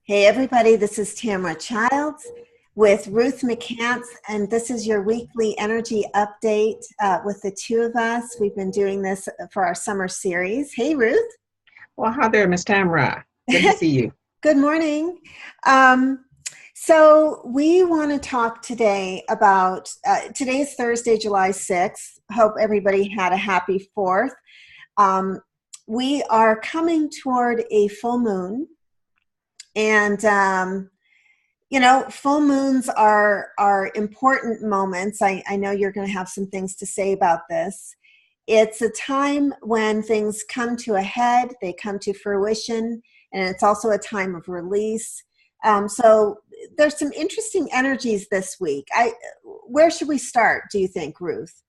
Hey everybody, this is Tamara Childs with Ruth McCants, and this is your weekly energy update with the two of us. We've been doing this for our summer series. Hey Ruth. Well, hi there, Miss Tamara. Good to see you. Good morning. So we want to talk today about, today's Thursday, July 6th. Hope everybody had a happy 4th. We are coming toward a full moon. And, full moons are important moments. I know you're going to have some things to say about this. It's a time when things come to a head, they come to fruition, and it's also a time of release. So there's some interesting energies this week. Where should we start, do you think, Ruth?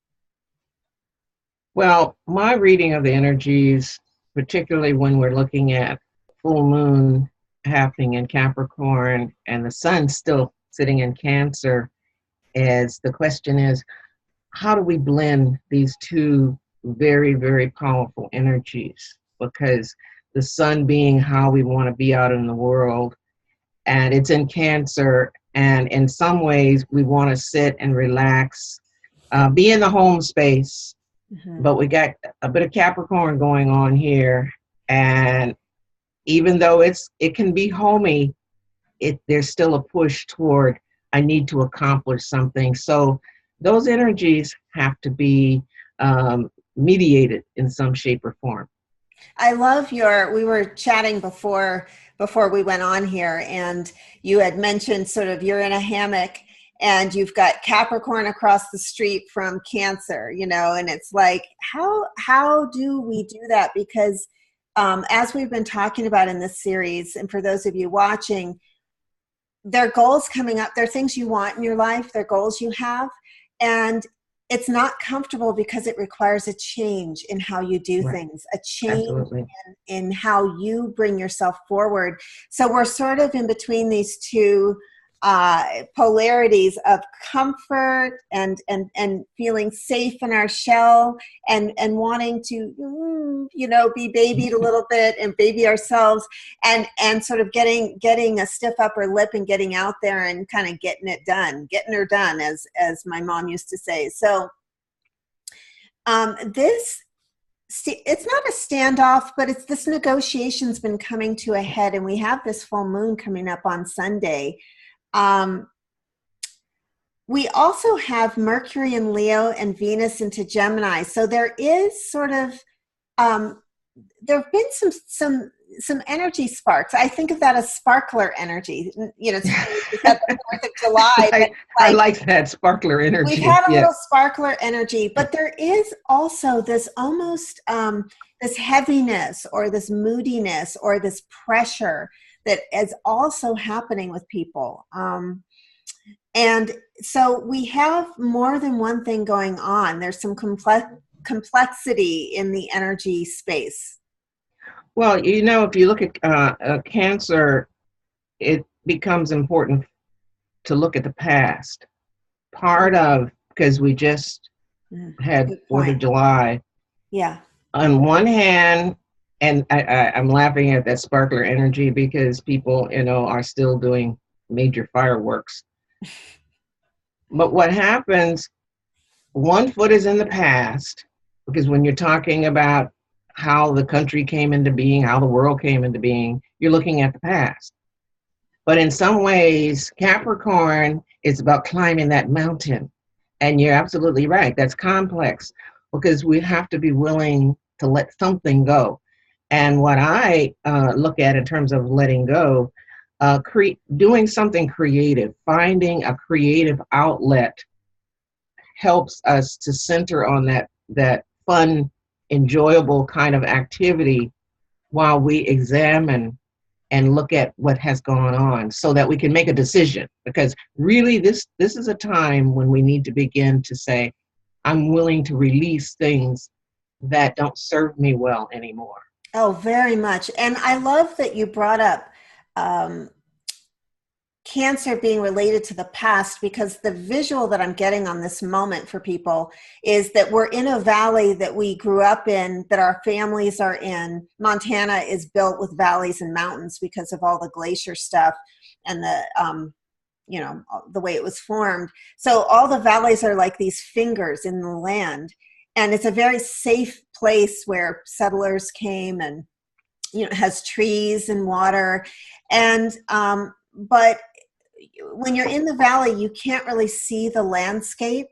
Well, my reading of the energies, particularly when we're looking at full moon happening in Capricorn and the sun still sitting in Cancer, is the question is, how do we blend these two very, very powerful energies? Because the sun being how we want to be out in the world, and it's in Cancer, and in some ways we want to sit and relax, be in the home space, but we got a bit of Capricorn going on here, and even though it can be homey, there's still a push toward I need to accomplish something. So those energies have to be mediated in some shape or form. I love we were chatting before we went on here, and you had mentioned sort of you're in a hammock and you've got Capricorn across the street from Cancer, and it's like, how do we do that? Because as we've been talking about in this series, and for those of you watching, there are goals coming up. There are things you want in your life. There are goals you have. And it's not comfortable because it requires a change in how you do things, a change in how you bring yourself forward. So we're sort of in between these two polarities of comfort and feeling safe in our shell and wanting to be babied a little bit and baby ourselves and sort of getting a stiff upper lip and getting out there and kind of getting her done, as my mom used to say. So it's not a standoff, but it's this negotiation's been coming to a head, and we have this full moon coming up on Sunday. We also have Mercury in Leo and Venus into Gemini. So there is sort of, there have been some energy sparks. I think of that as sparkler energy. It's at the 4th of July. I like that sparkler energy. We've had a little sparkler energy, but there is also this almost this heaviness or this moodiness or this pressure that is also happening with people. And so we have more than one thing going on. There's some complexity in the energy space. Well, if you look at Cancer, it becomes important to look at the past. Because we just had 4th of July. Yeah. On one hand, and I'm laughing at that sparkler energy because people, are still doing major fireworks. But what happens, one foot is in the past, because when you're talking about how the country came into being, how the world came into being, you're looking at the past. But in some ways, Capricorn is about climbing that mountain. And you're absolutely right. That's complex because we have to be willing to let something go. And what I look at in terms of letting go, doing something creative, finding a creative outlet helps us to center on that fun, enjoyable kind of activity while we examine and look at what has gone on so that we can make a decision. Because really this is a time when we need to begin to say, I'm willing to release things that don't serve me well anymore. Oh, very much. And I love that you brought up Cancer being related to the past, because the visual that I'm getting on this moment for people is that we're in a valley that we grew up in, that our families are in. Montana is built with valleys and mountains because of all the glacier stuff and the way it was formed. So all the valleys are like these fingers in the land, and it's a very safe place where settlers came, and it has trees and water. And but when you're in the valley, you can't really see the landscape.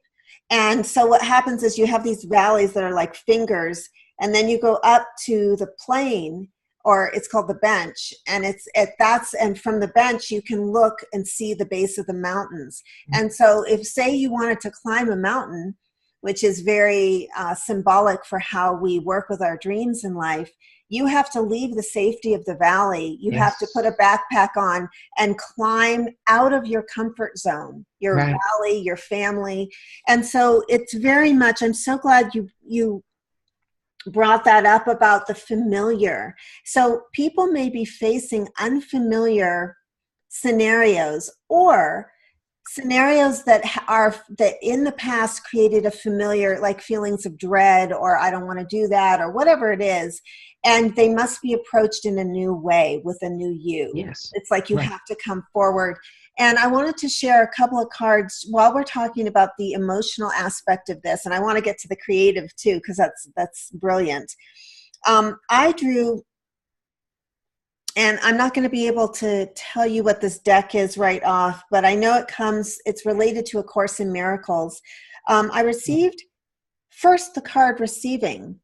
And so what happens is you have these valleys that are like fingers, and then you go up to the plain, or it's called the bench, and and from the bench you can look and see the base of the mountains. And so if, say, you wanted to climb a mountain, which is very symbolic for how we work with our dreams in life, you have to leave the safety of the valley. You have to put a backpack on and climb out of your comfort zone, your valley, your family. And so it's very much, I'm so glad you brought that up about the familiar. So people may be facing unfamiliar scenarios, or scenarios that in the past created a familiar, like feelings of dread, or I don't want to do that, or whatever it is. And they must be approached in a new way with a new you. Yes. It's like you have to come forward. And I wanted to share a couple of cards while we're talking about the emotional aspect of this. And I want to get to the creative too, because that's brilliant. I drew, and I'm not going to be able to tell you what this deck is right off, but I know it's related to A Course in Miracles. I received first the card Receiving.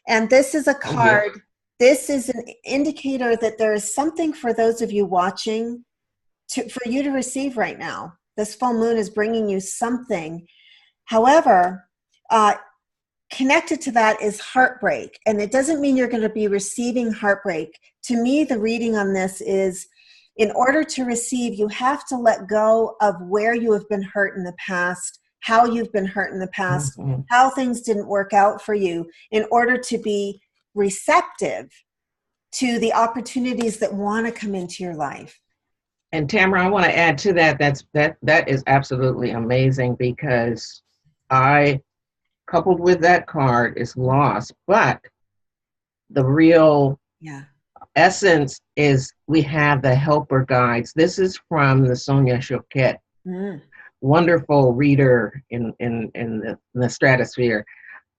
And this is a card, this is an indicator that there is something for those of you watching for you to receive right now. This full moon is bringing you something. However, connected to that is heartbreak. And it doesn't mean you're going to be receiving heartbreak. To me, the reading on this is, in order to receive, you have to let go of where you have been hurt in the past, how you've been hurt in the past, how things didn't work out for you, in order to be receptive to the opportunities that want to come into your life. And Tamara, I want to add to that. That is absolutely amazing, because coupled with that card is loss, but the real essence is we have the helper guides. This is from the Sonia Choquette. Wonderful reader in the stratosphere.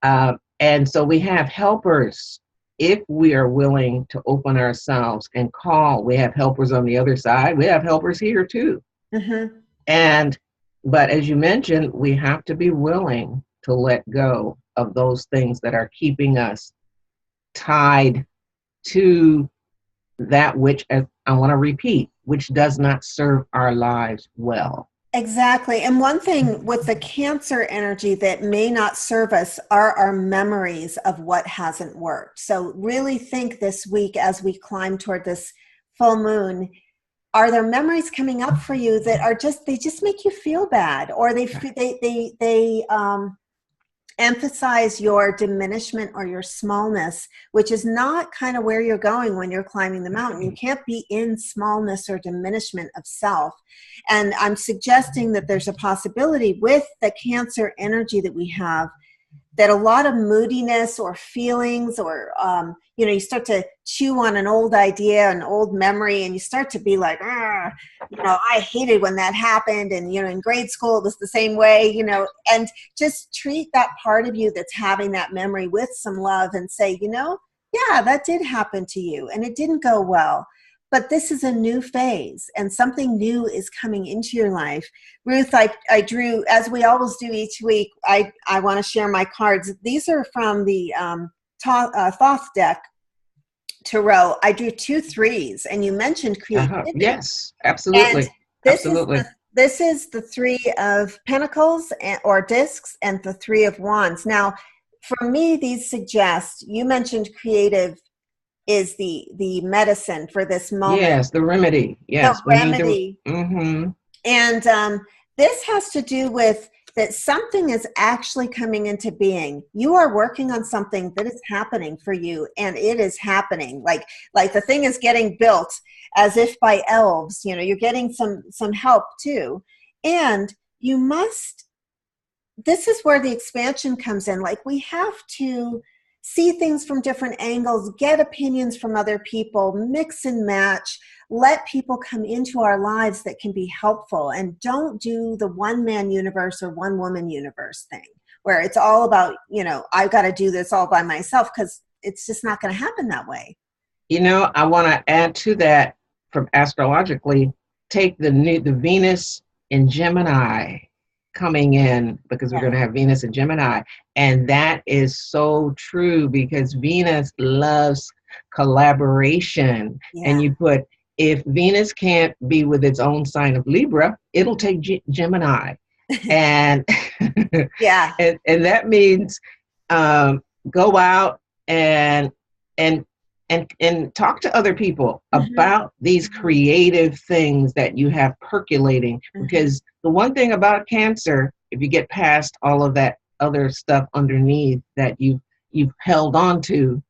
And so we have helpers if we are willing to open ourselves and call. We have helpers on the other side. We have helpers here too. But as you mentioned, we have to be willing to let go of those things that are keeping us tied to that which, I want to repeat, which does not serve our lives well. Exactly. And one thing with the Cancer energy that may not serve us are our memories of what hasn't worked. So really think this week, as we climb toward this full moon, are there memories coming up for you that are they just make you feel bad, or they emphasize your diminishment or your smallness, which is not kind of where you're going when you're climbing the mountain. You can't be in smallness or diminishment of self. And I'm suggesting that there's a possibility with the Cancer energy that we have, that a lot of moodiness or feelings, or you start to chew on an old idea, an old memory, and you start to be like, I hated when that happened, and in grade school it was the same way, and just treat that part of you that's having that memory with some love, and say, yeah, that did happen to you, and it didn't go well. But this is a new phase, and something new is coming into your life. Ruth, I drew, as we always do each week, I want to share my cards. These are from the Thoth deck, Tarot. I drew 2 3s, and you mentioned creativity. Yes, absolutely. This is the 3 of Pentacles, or discs, and the 3 of Wands. Now, for me, these suggest, you mentioned creative is the medicine for this moment. Yes, the remedy. Yes, the remedy. And this has to do with that something is actually coming into being. You are working on something that is happening for you, and it is happening. Like the thing is getting built, as if by elves. You know, you're getting some help too. And you must, this is where the expansion comes in. Like, we have to see things from different angles, get opinions from other people, mix and match, let people come into our lives that can be helpful, and don't do the one man universe or one woman universe thing where it's all about, you know, I've got to do this all by myself, because it's just not going to happen that way. You know, I want to add to that from astrologically, take the Venus in Gemini coming in, because we're going to have Venus in Gemini. And that is so true, because Venus loves collaboration. Yeah. And you put, if Venus can't be with its own sign of Libra, it'll take Gemini. And yeah. And that means go out and talk to other people about these creative things that you have percolating. Because the one thing about Cancer, if you get past all of that other stuff underneath that you've held on to,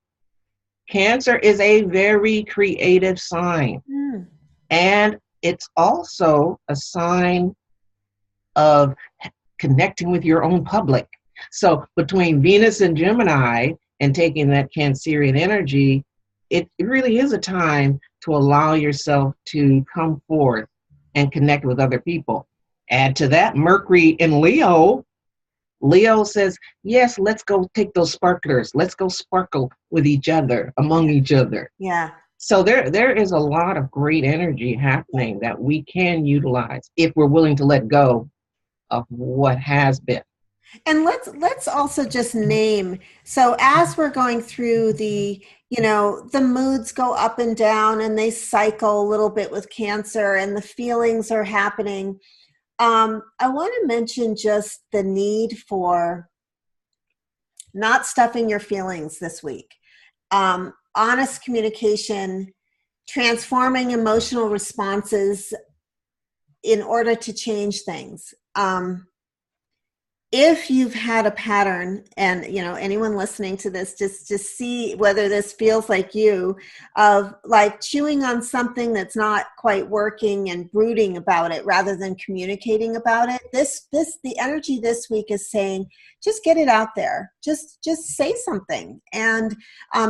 Cancer is a very creative sign. And it's also a sign of connecting with your own public. So between Venus and Gemini and taking that Cancerian energy, it really is a time to allow yourself to come forth and connect with other people. Add to that Mercury in Leo. Leo says, yes, let's go take those sparklers. Let's go sparkle with each other, among each other. Yeah. So there is a lot of great energy happening that we can utilize if we're willing to let go of what has been. And let's also just name, so as we're going through the, you know, the moods go up and down and they cycle a little bit with Cancer and the feelings are happening. I want to mention just the need for not stuffing your feelings this week. Honest communication, transforming emotional responses in order to change things. If you've had a pattern, and you know, anyone listening to this, just see whether this feels like you, of like chewing on something that's not quite working and brooding about it rather than communicating about it. The energy this week is saying, just get it out there. Just say something, and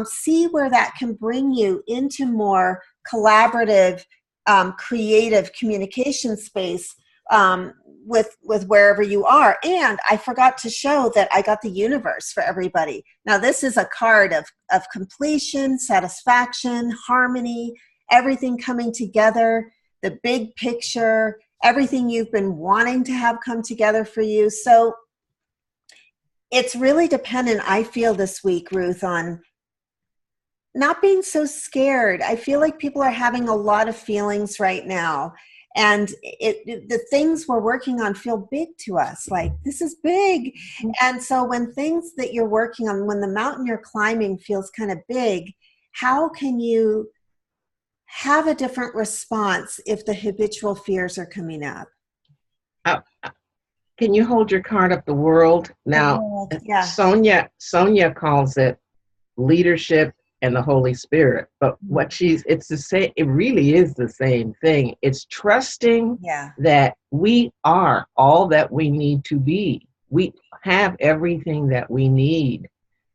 see where that can bring you into more collaborative, creative communication space. With wherever you are. And I forgot to show that I got the universe for everybody. Now, this is a card of completion, satisfaction, harmony, everything coming together, the big picture, everything you've been wanting to have come together for you. So it's really dependent, I feel this week, Ruth, on not being so scared. I feel like people are having a lot of feelings right now. And the things we're working on feel big to us, like this is big. And so when things that you're working on, when the mountain you're climbing feels kind of big, how can you have a different response if the habitual fears are coming up? Can you hold your card up, the world? Now, yeah. Sonia calls it leadership and the Holy Spirit, but it's the same. It really is the same thing. It's trusting that we are all that we need to be. We have everything that we need.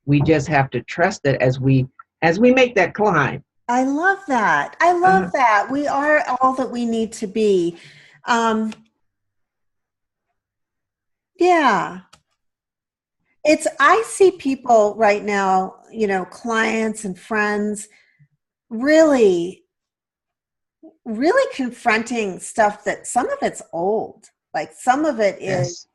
We just have to trust it as we make that climb. I love that. I love that. We are all that we need to be. Yeah. I see people right now, you know, clients and friends, really confronting stuff that some of it's old. Like some of it is,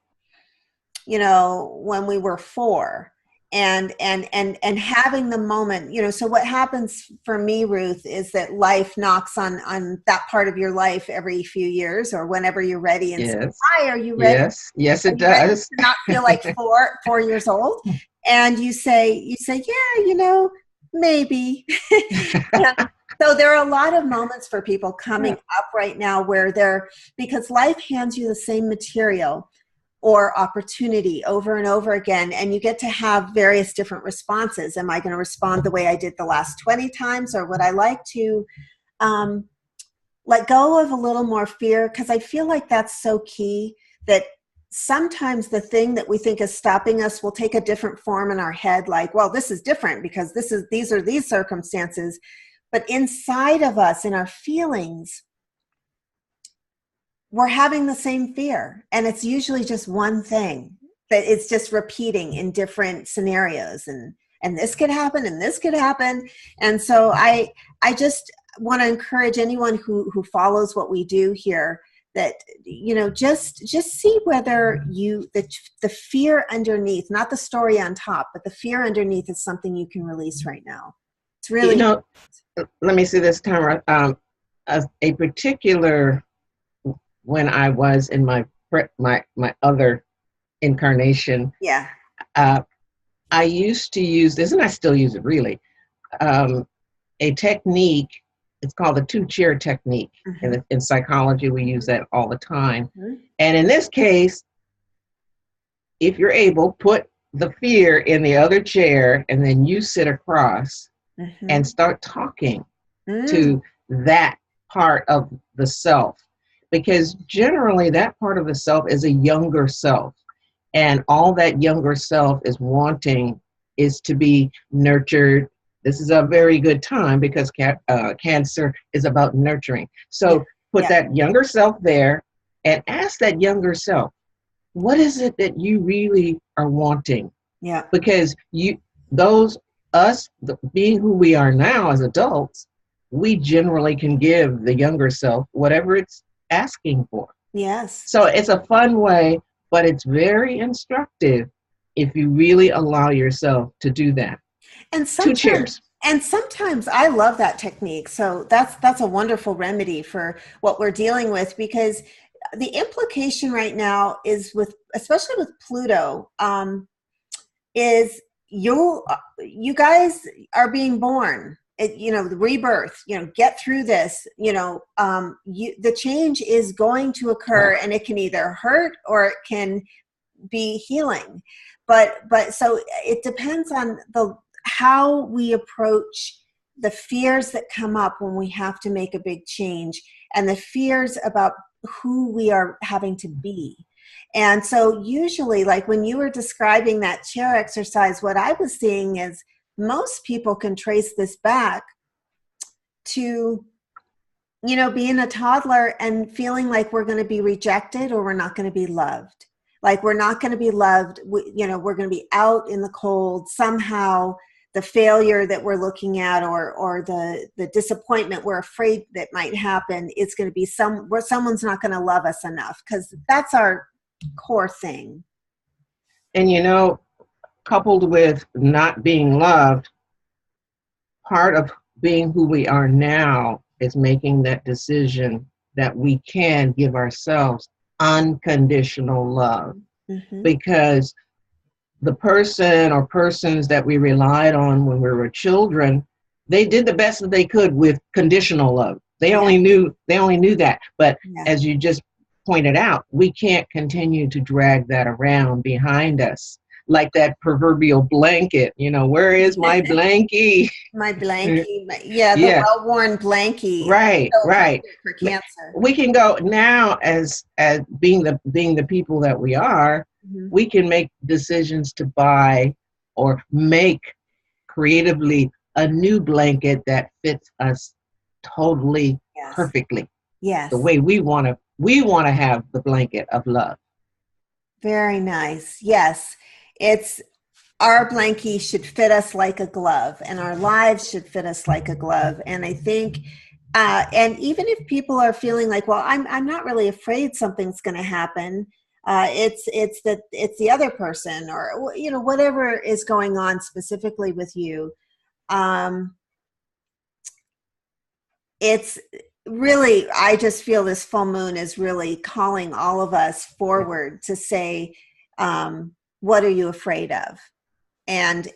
you know, when we were 4 and having the moment, you know. So what happens for me, Ruth, is that life knocks on that part of your life every few years or whenever you're ready and says, hi, are you ready? Yes, it does. To not feel like 4 years old. And you say, yeah, you know, maybe. So there are a lot of moments for people coming up right now where because life hands you the same material or opportunity over and over again, and you get to have various different responses. Am I going to respond the way I did the last 20 times, or would I like to let go of a little more fear, because I feel like that's so key, that sometimes the thing that we think is stopping us will take a different form in our head, like, well, this is different because these are these circumstances. But inside of us, in our feelings, we're having the same fear. And it's usually just one thing that it's just repeating in different scenarios. And this could happen and this could happen. And so I just want to encourage anyone who follows what we do here, that, you know, just see whether the fear underneath, not the story on top, but the fear underneath is something you can release right now. It's really, You know, let me see this, Tamara. A particular, when I was in my other incarnation, yeah. I used to use this, and I still use it really. A technique. It's called the 2-chair technique. Mm-hmm. In psychology, we use that all the time. Mm-hmm. And in this case, if you're able, put the fear in the other chair, and then you sit across Mm-hmm. and start talking to that part of the self. Because generally that part of the self is a younger self. And all that younger self is wanting is to be nurtured. This is a very good time because Cancer is about nurturing. So put that younger self there and ask that younger self, what is it that you really are wanting? Yeah. Because being who we are now as adults, we generally can give the younger self whatever it's asking for. Yes. So it's a fun way, but it's very instructive if you really allow yourself to do that. And 2 chairs. And sometimes I love that technique. So that's a wonderful remedy for what we're dealing with, because the implication right now is especially with Pluto, is you guys are being born. The rebirth, get through this, the change is going to occur, and it can either hurt or it can be healing. But so it depends on how we approach the fears that come up when we have to make a big change, and the fears about who we are having to be. And so usually, like when you were describing that chair exercise, what I was seeing is most people can trace this back to, being a toddler and feeling like we're going to be rejected or we're not going to be loved. Like we're not going to be loved. We're going to be out in the cold. Somehow the failure that we're looking at, or the disappointment we're afraid that might happen, is going to be where someone's not going to love us enough, because that's our core thing. And coupled with not being loved, part of being who we are now is making that decision that we can give ourselves unconditional love. Mm-hmm. Because the person or persons that we relied on when we were children, they did the best that they could with conditional love. They only knew that. But as you just pointed out, we can't continue to drag that around behind us like that proverbial blanket. Where is my blankie? My blankie. The well-worn blankie. Right, right. For Cancer. We can go now as being the people that we are. Mm-hmm. We can make decisions to buy or make creatively a new blanket that fits us totally perfectly. Yes. The way we want to have the blanket of love. Very nice. Yes. Our blankie should fit us like a glove, and our lives should fit us like a glove. And I think, and even if people are feeling like, well, I'm not really afraid something's going to happen. It's the other person, or, whatever is going on specifically with you. It's really, I just feel this full moon is really calling all of us forward to say, what are you afraid of? And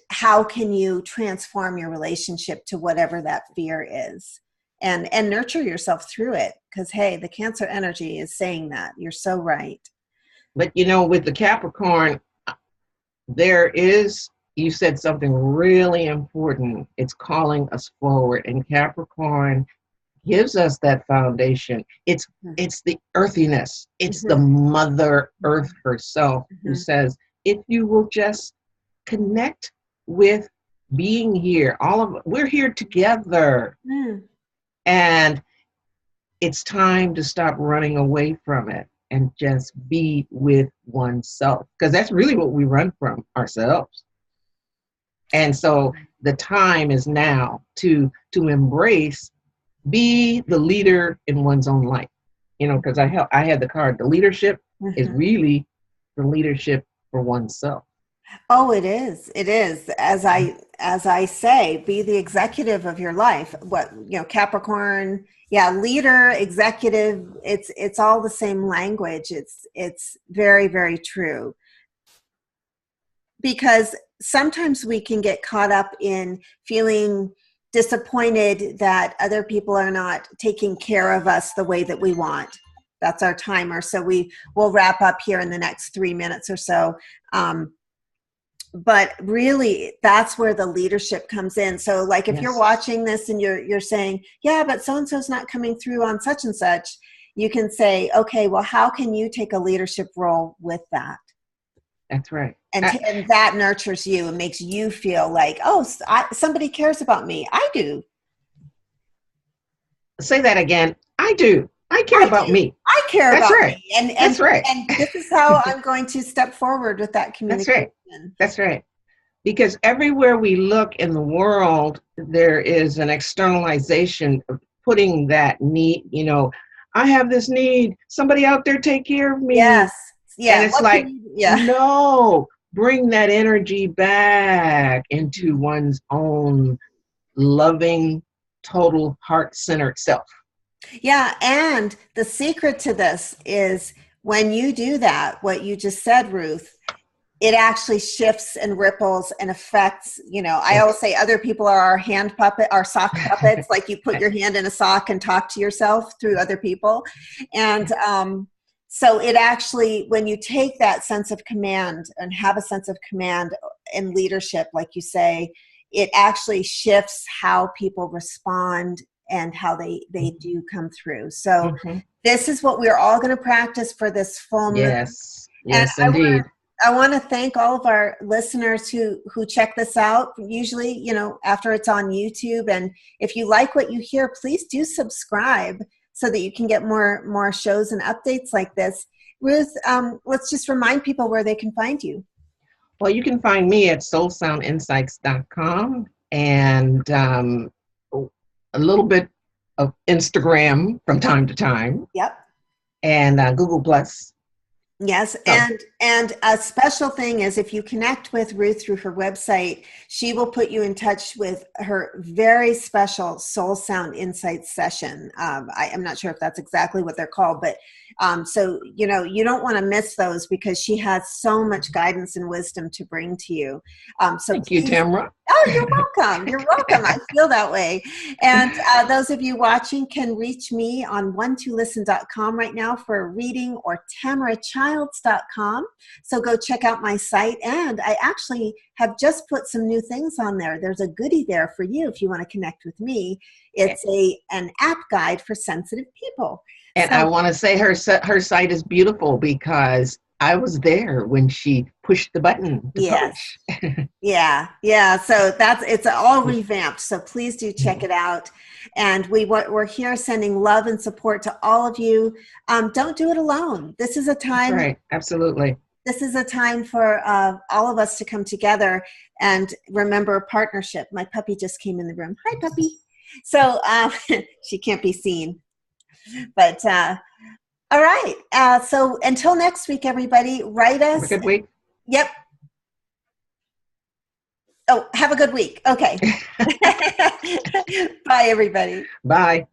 how can you transform your relationship to whatever that fear is, and nurture yourself through it? Because, hey, the Cancer energy is saying that. You're so right. But, with the Capricorn, you said something really important. It's calling us forward. And Capricorn gives us that foundation. It's the earthiness. It's the Mother Earth herself who says, if you will just connect with being here, we're here together. And it's time to stop running away from it and just be with oneself, because that's really what we run from, ourselves. And so the time is now to embrace, be the leader in one's own life. Because I had the card, the leadership is really the leadership for oneself. Oh, it is. It is. As I say, be the executive of your life. Capricorn, leader, executive, it's all the same language. It's very, very true. Because sometimes we can get caught up in feeling disappointed that other people are not taking care of us the way that we want. That's our timer. So we will wrap up here in the next 3 minutes or so. But really, that's where the leadership comes in. So like if you're watching this and you're saying, yeah, but so-and-so's not coming through on such and such, you can say, okay, well, how can you take a leadership role with that? That's right. And that nurtures you and makes you feel like, oh, somebody cares about me. I do. Say that again. I do. I care about me. I care about me. And that's right. And this is how I'm going to step forward with that communication. That's right. Because everywhere we look in the world, there is an externalization of putting that need, I have this need. Somebody out there take care of me. Yes. Yeah. And it's no, bring that energy back into one's own loving, total heart-centered self. Yeah. And the secret to this is when you do that, what you just said, Ruth, it actually shifts and ripples and affects, I always say other people are our hand puppet, our sock puppets, like you put your hand in a sock and talk to yourself through other people. And so it actually, when you take that sense of command and have a sense of command and leadership, like you say, it actually shifts how people respond and how they do come through. So this is what we're all going to practice for this full moon. Yes, indeed. I want to thank all of our listeners who check this out, usually, after it's on YouTube. And if you like what you hear, please do subscribe so that you can get more shows and updates like this. Ruth, let's just remind people where they can find you. Well, you can find me at soulsoundinsights.com and a little bit of Instagram from time to time. Yep. And Google Plus. Yes, and a special thing is if you connect with Ruth through her website, she will put you in touch with her very special Soul Sound Insights session. I'm not sure if that's exactly what they're called, but so, you don't want to miss those because she has so much guidance and wisdom to bring to you. So thank you, Tamara. Oh, you're welcome. You're welcome. I feel that way. And those of you watching can reach me on one2listen.com right now for a reading, or tamarachilds.com. So go check out my site. And I actually have just put some new things on there. There's a goodie there for you if you want to connect with me. It's an app guide for sensitive people. And I want to say her site is beautiful because I was there when she pushed the button. Yes. Yeah. So it's all revamped. So please do check it out. And we're here sending love and support to all of you. Don't do it alone. This is a time. That's right. Absolutely. This is a time for all of us to come together and remember partnership. My puppy just came in the room. Hi, puppy. So she can't be seen. But all right. So until next week, everybody, write us. Have a good week. Yep. Oh, have a good week. Okay. Bye, everybody. Bye.